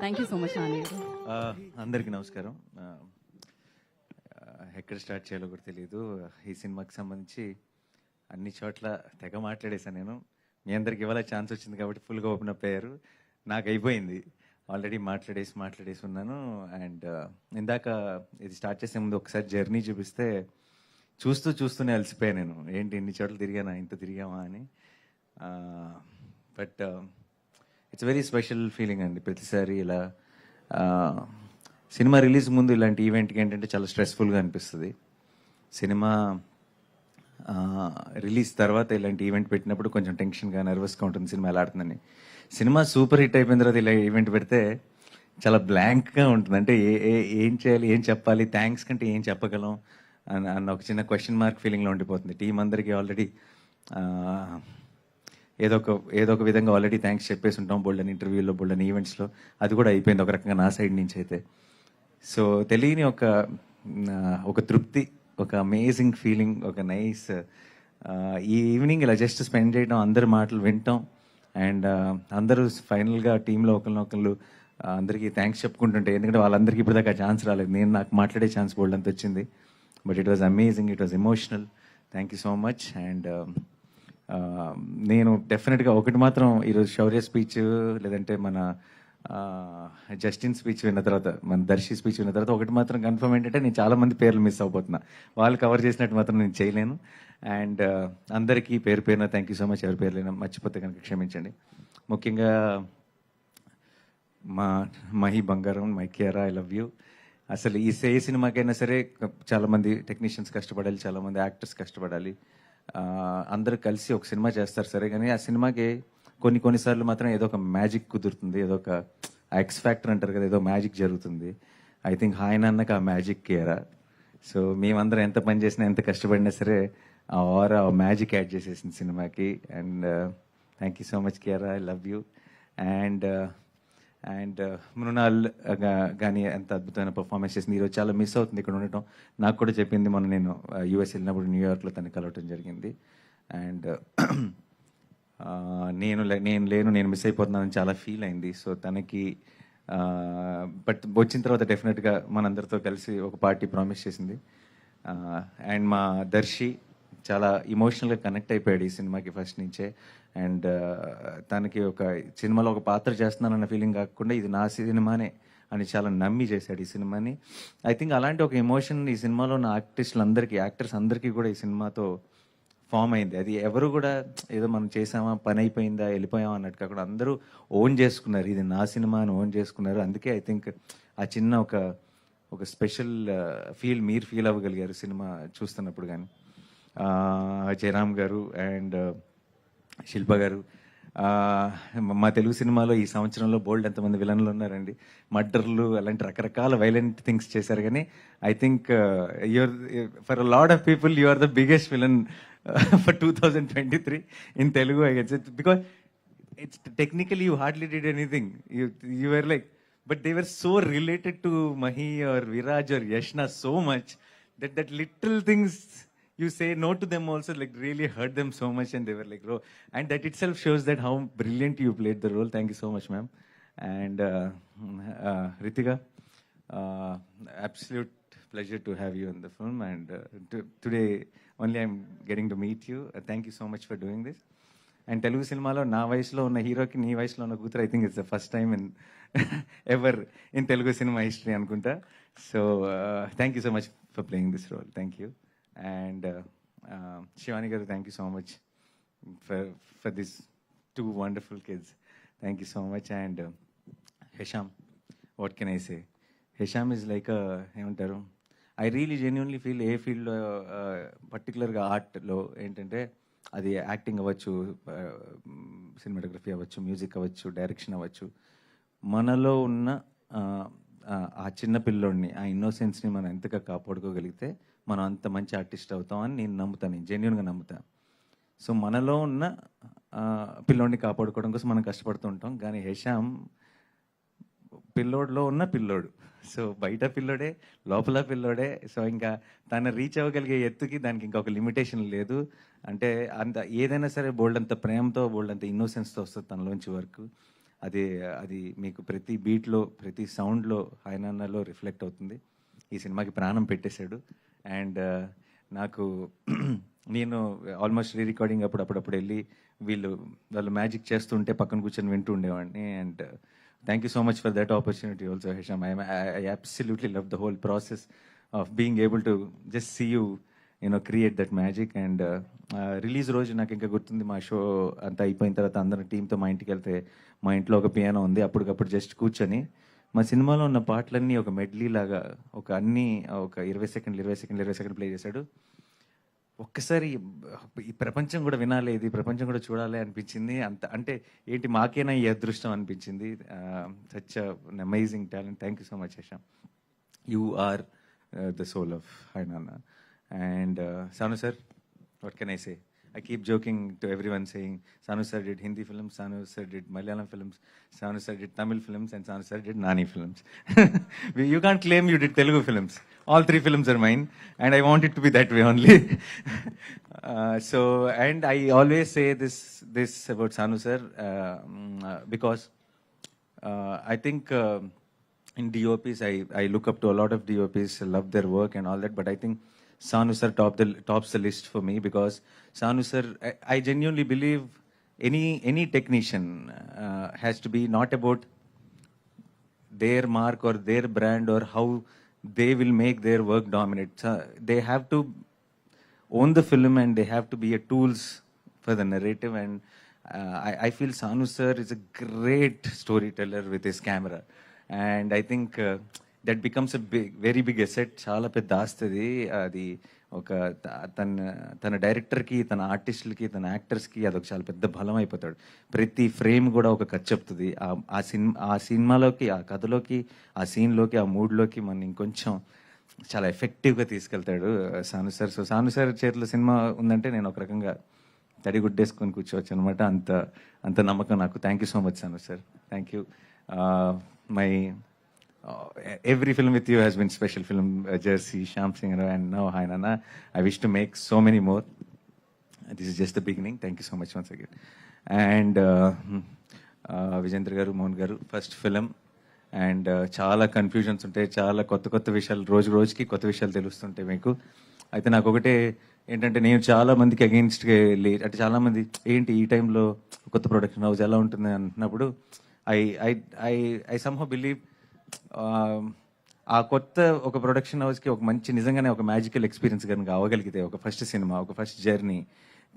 Thank you so much Nani గారు. అందరికీ నమస్కారం. ఎక్కడ స్టార్ట్ చేయాలో కూడా తెలియదు. ఈ సినిమాకి సంబంధించి అన్ని చోట్ల తెగ మాట్లాడేశాను నేను. మీ అందరికి ఇవాళ ఛాన్స్ వచ్చింది కాబట్టి ఫుల్గా ఓపెన్ అప్ అయ్యారు. నాకు అయిపోయింది ఆల్రెడీ మాట్లాడేసి ఉన్నాను. అండ్ ఇందాక ఇది స్టార్ట్ చేసే ముందు ఒకసారి జర్నీ చూపిస్తే చూస్తూనే అలసిపోయాను నేను. ఏంటి ఇన్ని చోట్ల తిరిగానా, ఇంత తిరిగామా అని. But it's very special feeling అండి. ప్రతిసారి ఇలా సినిమా రిలీజ్ ముందు ఇలాంటి ఈవెంట్కి ఏంటంటే చాలా స్ట్రెస్ఫుల్గా అనిపిస్తుంది. సినిమా రిలీజ్ తర్వాత ఇలాంటి ఈవెంట్ పెట్టినప్పుడు కొంచెం టెన్షన్గా, నర్వస్గా ఉంటుంది సినిమా ఎలా ఆడుతుందని. సినిమా సూపర్ హిట్ అయిపోయిన తర్వాత ఇలా ఈవెంట్ పెడితే చాలా బ్లాంక్గా ఉంటుంది. అంటే ఏం చేయాలి, ఏం చెప్పాలి, థ్యాంక్స్ కంటే ఏం చెప్పగలం అన్న ఒక చిన్న క్వశ్చన్ మార్క్ ఫీలింగ్లో ఉండిపోతుంది. టీం అందరికీ ఆల్రెడీ ఏదో ఒక విధంగా ఆల్రెడీ థ్యాంక్స్ చెప్పేసి ఉంటాం బోల్డన్ ఇంటర్వ్యూలో, బోల్డన్ ఈవెంట్స్లో. అది కూడా అయిపోయింది ఒక రకంగా నా సైడ్ నుంచి అయితే. సో తెలియని ఒక తృప్తి, ఒక అమేజింగ్ ఫీలింగ్, ఒక నైస్ ఈ ఈవినింగ్ ఇలా జస్ట్ స్పెండ్ చేయడం, అందరి మాటలు వినటం అండ్ అందరూ ఫైనల్గా టీంలో ఒకళ్ళు అందరికీ థ్యాంక్స్ చెప్పుకుంటుంటే, ఎందుకంటే వాళ్ళందరికీ ఇప్పుడు దాకా ఛాన్స్ రాలేదు. నాకు మాట్లాడే ఛాన్స్ బోల్డ్ అంత వచ్చింది. But it was amazing, it was emotional. Thank you so much. And నేను డెఫినెట్గా ఒకటి మాత్రం ఈరోజు శౌర్య స్పీచ్ లేదంటే మన జస్టిన్ స్పీచ్ విన్న తర్వాత, మన దర్శి స్పీచ్ విన్న తర్వాత ఒకటి మాత్రం కన్ఫర్మ్ ఏంటంటే నేను చాలా మంది పేర్లు మిస్ అవబోతున్నా. వాళ్ళు కవర్ చేసినట్టు మాత్రం నేను చేయలేను. అండ్ అందరికీ పేరున థ్యాంక్ యూ సో మచ్. ఎవరి పేర్లైనా మర్చిపోతే కనుక క్షమించండి. ముఖ్యంగా మా మహి బంగారం, my Kiara, I love you. అసలు ఈ సినిమాకైనా సరే చాలామంది టెక్నీషియన్స్ కష్టపడాలి, చాలామంది యాక్టర్స్ కష్టపడాలి. అందరూ కలిసి ఒక సినిమా చేస్తారు సరే, కానీ ఆ సినిమాకి కొన్నిసార్లు మాత్రం ఏదో ఒక మ్యాజిక్ కుదురుతుంది, ఏదో ఒక ఎక్స్ ఫ్యాక్టర్ అంటారు కదా, ఏదో మ్యాజిక్ జరుగుతుంది. ఐ థింక్ ఆయన అన్నకు ఆ మ్యాజిక్ కియారా. సో మేమందరం ఎంత పని చేసినా, ఎంత కష్టపడినా సరే ఆ మ్యాజిక్ యాడ్ చేసేసింది సినిమాకి. And thank you so much Kiara, I love you. And Mrunal కానీ ఎంత అద్భుతమైన పర్ఫార్మెన్స్ చేసింది. ఈరోజు చాలా మిస్ అవుతుంది ఇక్కడ ఉండటం. నాకు కూడా చెప్పింది, మొన్న నేను యూఎస్ వెళ్ళినప్పుడు న్యూయార్క్లో తనని కలవటం జరిగింది. అండ్ నేను మిస్ అయిపోతున్నానని చాలా ఫీల్ అయింది. సో తనకి బట్ వచ్చిన తర్వాత డెఫినెట్గా మనందరితో కలిసి ఒక పార్టీ ప్రామిస్ చేసింది. అండ్ మా దర్శి చాలా ఇమోషనల్గా కనెక్ట్ అయిపోయాడు ఈ సినిమాకి ఫస్ట్ నుంచే. అండ్ తనకి ఒక సినిమాలో ఒక పాత్ర చేస్తున్నానన్న ఫీలింగ్ కాకుండా ఇది నా సినిమానే అని చాలా నమ్మి చేశాడు ఈ సినిమాని. ఐ థింక్ అలాంటి ఒక ఎమోషన్ ఈ సినిమాలో ఉన్న యాక్టర్స్ అందరికీ కూడా ఈ సినిమాతో ఫామ్ అయింది. అది ఎవరు కూడా ఏదో మనం చేసామా, పని అయిపోయిందా, వెళ్ళిపోయామా అన్నట్టు కాకుండా అందరూ ఓన్ చేసుకున్నారు, ఇది నా సినిమా అని ఓన్ చేసుకున్నారు. అందుకే ఐ థింక్ ఆ చిన్న ఒక స్పెషల్ మీరు ఫీల్ అవ్వగలిగారు సినిమా చూస్తున్నప్పుడు. కానీ జయరామ్ గారు అండ్ శిల్ప గారు, మా తెలుగు సినిమాలో ఈ సంవత్సరంలో బోల్డ్ ఎంతమంది విలన్లు ఉన్నారండి. మర్డర్లు అలాంటి రకరకాల వైలెంట్ థింగ్స్ చేశారు. కానీ I think for a lot of people you are the biggest villain for 2023 in Telugu. I gets it because it's technically you hardly did anything. You were like, but they were so related to Mahi or Viraj or Yashna so much that little things you say no to them also like really hurt them so much, and they were like, oh, and that itself shows that how brilliant you played the role. Thank you so much, ma'am. And Ritika, absolute pleasure to have you in the film, and today only I'm getting to meet you. Thank you so much for doing this. And Telugu సినిమాలో నా వయసులో ఉన్న హీరోకి నీ వయసులో ఉన్న కూతురు, I think it's the first time in ever in Telugu cinema history అనుకుంటా. So thank you so much for playing this role. Thank you. And Shivani garu, thank you so much for this 2 wonderful kids. Thank you so much. And Hesham, what can I say, Hesham is like ఏమంటారు, I really genuinely feel ఏ ఫీల్డ్లో పర్టికులర్గా ఆర్ట్లో ఏంటంటే అది acting అవ్వచ్చు, cinematography అవ్వచ్చు, music అవ్వచ్చు, direction అవ్వచ్చు, మనలో ఉన్న ఆ చిన్న పిల్లోడిని, ఆ ఇన్నోసెన్స్ని మనం ఎంతగా కాపాడుకోగలిగితే మనం అంత మంచి ఆర్టిస్ట్ అవుతామని నేను నమ్ముతాను, నేను జెన్యున్గా నమ్ముతాను. సో మనలో ఉన్న పిల్లోడిని కాపాడుకోవడం కోసం మనం కష్టపడుతూ ఉంటాం. కానీ హెషామ్ పిల్లోడిలో ఉన్న పిల్లోడు. సో బయట పిల్లోడే, లోపల పిల్లోడే. సో ఇంకా తను రీచ్ అవ్వగలిగే ఎత్తుకి దానికి ఇంకొక లిమిటేషన్ లేదు. అంటే అంత ఏదైనా సరే బోల్డ్ అంత ప్రేమతో, బోల్డ్ అంత ఇన్నోసెన్స్తో వస్తుంది తనలోంచి వర్క్. అది అది మీకు ప్రతి బీట్లో ప్రతి సౌండ్లో హాయనాన్నలో రిఫ్లెక్ట్ అవుతుంది. ఈ సినిమాకి ప్రాణం పెట్టేశాడు. అండ్ నాకు నేను ఆల్మోస్ట్ రీ రికార్డింగ్ అప్పుడప్పుడు వెళ్ళి వాళ్ళు మ్యాజిక్ చేస్తుంటే పక్కన కూర్చొని వింటూ ఉండేవాడిని. And thank you so much for that opportunity also Hesham. I absolutely love the whole process of being able to just see you create that magic. And release రోజు నాకు ఇంకా గుర్తుంది, మా షో అంతా అయిపోయిన తర్వాత అందరం టీంతో మా ఇంటికి వెళ్తే మా ఇంట్లో ఒక పియానో ఉంది. అప్పటికప్పుడు జస్ట్ కూర్చొని మా సినిమాలో ఉన్న పాటలన్నీ ఒక మెడ్లీ లాగా ఒక 20 సెకండ్లు ప్లే చేశాడు. ఒక్కసారి ఈ ప్రపంచం కూడా వినాలి, ఇది ప్రపంచం కూడా చూడాలి అనిపించింది. అంత అంటే ఏంటి మాకేనా ఈ అదృష్టం అనిపించింది. Such amazing talent. Thank you so much Hesham. You are the soul of Hi Nanna. And Sanu sir, what can I say? I keep joking to everyone saying Sanu sir did Hindi films, Sanu sir did Malayalam films, Sanu sir did Tamil films, and Sanu sir did Nani films. You can't claim you did Telugu films. All 3 films are mine, and I want it to be that way only. And I always say this about Sanu sir because I think in DOPs I look up to a lot of DOPs, love their work and all that, but I think Sanu sir tops the list for me because Sanu sir, I genuinely believe any technician has to be not about their mark or their brand or how they will make their work dominate. They have to own the film and they have to be a tools for the narrative. And I feel Sanu sir is a great storyteller with his camera, and I think that becomes a very big asset. చాలా పెద్ద ఆస్తుంది అది. ఒక తన డైరెక్టర్కి, తన ఆర్టిస్టులకి, తన యాక్టర్స్కి అదొక చాలా పెద్ద బలం అయిపోతాడు. ప్రతి ఫ్రేమ్ కూడా ఒక కథ చెప్తుంది. ఆ సినిమాలోకి, ఆ కథలోకి, ఆ సీన్లోకి, ఆ మూడ్లోకి మనం ఇంకొంచెం చాలా ఎఫెక్టివ్గా తీసుకెళ్తాడు సాను సార్. సో సాను సార్ చేతిలో సినిమా ఉందంటే నేను ఒక రకంగా తడిగుడ్డేసుకొని కూర్చోవచ్చు అనమాట. అంత నమ్మకం నాకు. Thank you so much Sanu sir. Thank you. My every film with you has been special. Film Jersey, Shyam Singh, and now Hainana. I wish to make so many more. This is just the beginning. Thank you so much once again. And Vijendra garu, Mohan garu, first film. And చాలా confusions ఉంటాయి, చాలా కొత్త విషయాలు రోజుకి కొత్త విషయాలు తెలుస్తుంటాయి మీకు. అయితే నాకు ఒకటే ఏంటంటే, నేను చాలా మందికి అగెయిన్స్ట్గా వెళ్ళి, అంటే చాలా మంది ఏంటి ఈ టైంలో కొత్త ప్రొడక్షన్ హౌస్ ఎలా ఉంటుంది అంటున్నప్పుడు ఐ సమ్హౌ బిలీవ్ ఆ కొత్త ఒక ప్రొడక్షన్ హౌస్కి ఒక మంచి నిజంగానే ఒక మ్యాజికల్ ఎక్స్పీరియన్స్ కనుక అవ్వగలిగితే, ఒక ఫస్ట్ సినిమా, ఒక first journey,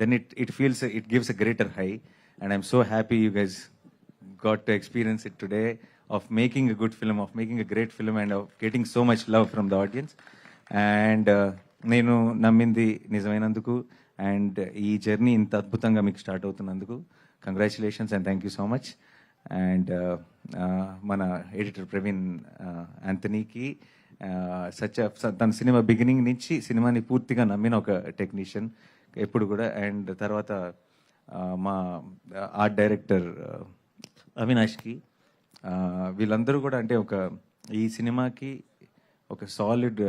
then it feels, it gives a greater high. And I'm so happy you guys got to experience it today, of making a good film, of making a great film, and of getting so much love from the audience. And నేను నమ్మింది నిజమైనందుకు, and ఈ journey ఇంత అద్భుతంగా మీకు start అవుతున్నందుకు congratulations and thank you so much. And మన editor Praveen యాంథనీకి తన సినిమా బిగినింగ్ నుంచి సినిమాని పూర్తిగా నమ్మిన ఒక టెక్నీషియన్ ఎప్పుడు కూడా. అండ్ తర్వాత మా ఆర్ట్ డైరెక్టర్ అవినాష్కి, వీళ్ళందరూ కూడా అంటే ఈ సినిమాకి ఒక సాలిడ్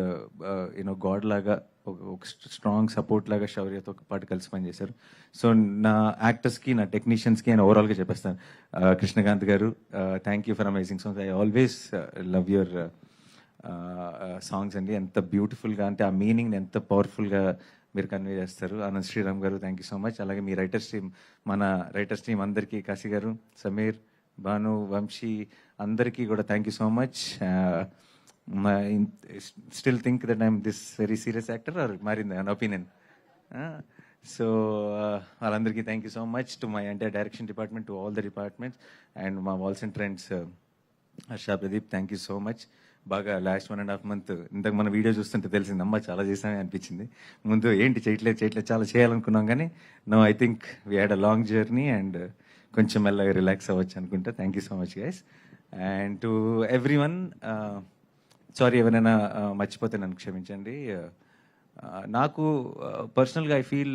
గాడ్ లాగా, ఒక స్ట్రాంగ్ సపోర్ట్ లాగా శౌర్యతో పాటు కలిసి పనిచేశారు. సో నా యాక్టర్స్కి, నా టెక్నీషియన్స్కి అండ్ ఓవరాల్గా చెప్పేస్తాను, కృష్ణకాంత్ గారు, thank you for amazing songs. I always love your songs అండి. ఎంత బ్యూటిఫుల్గా, అంటే ఆ మీనింగ్ని ఎంత పవర్ఫుల్గా మీరు కన్వే చేస్తారు. ఆనంద్ శ్రీరామ్ గారు, థ్యాంక్ యూ సో మచ్. అలాగే మీ రైటర్స్ టీమ్, మన రైటర్స్ టీమ్ అందరికీ, కాశీ గారు, సమీర్, భాను, వంశీ, అందరికీ కూడా thank you so much. Still think that I'm this very serious actor or marinda an opinion? So వాళ్ళందరికీ thank you so much. To my entire direction department, to all the departments, and మా walls and trends Harsha, Pradeep, thank you so much. బాగా last 1.5 months ఇంతకు మన video చూస్తుంటే తెలిసింది, అమ్మ చాలా చేసామే అనిపించింది. ముందు ఏంటి చేయట్లేదు చాలా చేయాలనుకున్నాం, కానీ no, I think we had a long journey and కొంచెం మెల్లగా రిలాక్స్ అవ్వచ్చు అనుకుంటా. Thank you so much guys. And to everyone, sorry ఎవరైనా మర్చిపోతే నన్ను క్షమించండి. నాకు పర్సనల్గా ఐ ఫీల్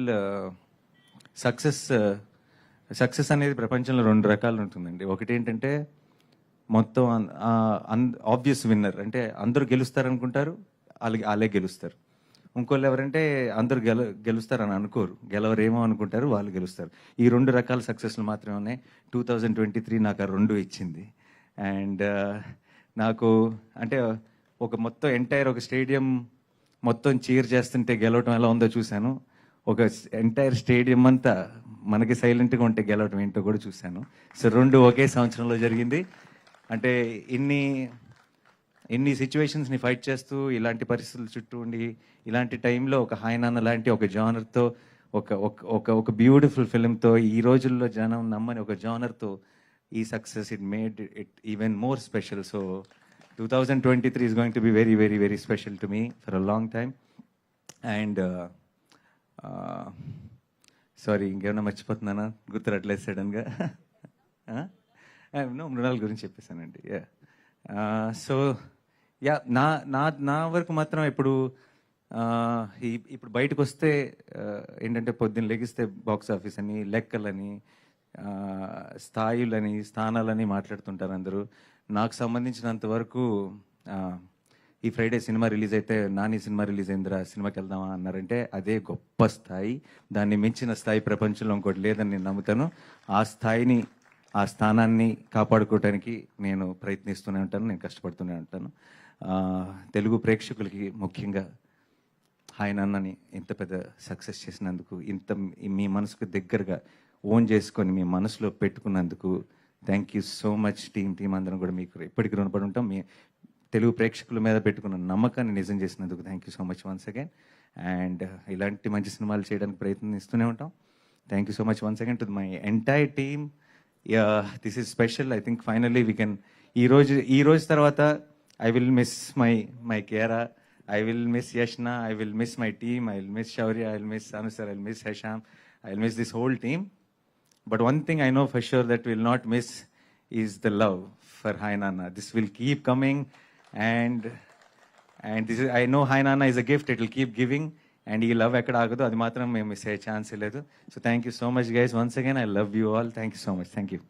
సక్సెస్ అనేది ప్రపంచంలో 2 రకాలు ఉంటుందండి. ఒకటి ఏంటంటే మొత్తం ఆబ్వియస్ విన్నర్, అంటే అందరూ గెలుస్తారు అనుకుంటారు, వాళ్ళే గెలుస్తారు. ఇంకోళ్ళు ఎవరంటే అందరూ గెలుస్తారని అనుకోరు, గెలవరేమో అనుకుంటారు, వాళ్ళు గెలుస్తారు. ఈ 2 రకాల సక్సెస్లు మాత్రమే ఉన్నాయి. 2023 నాకు ఆ 2 ఇచ్చింది. అండ్ నాకు అంటే ఒక మొత్తం ఎంటైర్ ఒక స్టేడియం మొత్తం చీర్ చేస్తుంటే గెలవటం ఎలా ఉందో చూశాను. ఒక ఎంటైర్ స్టేడియం అంతా మనకి సైలెంట్గా ఉంటే గెలవటం ఏంటో కూడా చూశాను. సో 2 ఒకే సంవత్సరంలో జరిగింది. అంటే ఇన్ని సిచ్యువేషన్స్ని ఫైట్ చేస్తూ ఇలాంటి పరిస్థితుల చుట్టూ ఉండి ఇలాంటి టైంలో ఒక హాయ్ నాన్న లాంటి ఒక జానర్తో ఒక ఒక ఒక బ్యూటిఫుల్ ఫిల్మ్తో ఈ రోజుల్లో జనం నమ్మని ఒక జానర్తో ఈ success it made it even more special. So 2023 is going to be very, very, very special to me for a long time. And sorry, ఇంకేమన్నా మర్చిపోతున్నానా? గుర్తురట్లేదు సడన్గా. మృణాల్ గురించి చెప్పేశానండి. సో యా, నా నా నా వరకు మాత్రం ఇప్పుడు బయటకు వస్తే ఏంటంటే పొద్దున్న లెగిస్తే బాక్స్ ఆఫీస్ అని, లెక్కలని, స్థాయిలని, స్థానాలని మాట్లాడుతుంటారు అందరూ. నాకు సంబంధించినంత వరకు ఈ ఫ్రైడే సినిమా రిలీజ్ అయితే, నాని సినిమా రిలీజ్ అయిందిరా సినిమాకి వెళ్దామా అన్నారంటే అదే గొప్ప స్థాయి. దాన్ని మించిన స్థాయి ప్రపంచంలో ఇంకోటి లేదని నేను నమ్ముతాను. ఆ స్థాయిని, ఆ స్థానాన్ని కాపాడుకోవడానికి నేను ప్రయత్నిస్తూనే ఉంటాను, నేను కష్టపడుతూనే ఉంటాను. తెలుగు ప్రేక్షకులకి ముఖ్యంగా హాయ్ నాన్నని ఇంత పెద్ద సక్సెస్ చేసినందుకు, ఇంత మీ మనసుకు దగ్గరగా ఓన్ చేసుకొని మీ మనసులో పెట్టుకున్నందుకు thank you so much. Team అందరం కూడా మీకు ఎప్పటికీ రుణపడి ఉంటాం. మీ తెలుగు ప్రేక్షకుల మీద పెట్టుకున్న నమ్మకాన్ని నిజం చేసినందుకు thank you so much once again. And ఇలాంటి మంచి సినిమాలు చేయడానికి ప్రయత్నిస్తూనే ఉంటాం. Thank you so much once again to my entire team. This is special. I think finally we can ఈ రోజు తర్వాత I will miss my Kiara. I will miss Yashna. I will miss my team. I will miss Shaurya. I will miss Anu sir. I will miss Hesham. I will miss this whole team. But one thing I know for sure that we will not miss is the love for Hai Nana. This will keep coming, and this is, I know Hai Nana is a gift. It will keep giving, and ఈ love ఎక్కడ ఆగదు. అది మాత్రం మేము miss అయ్యే chance లేదు. So thank you so much guys once again. I love you all. Thank you so much. Thank you.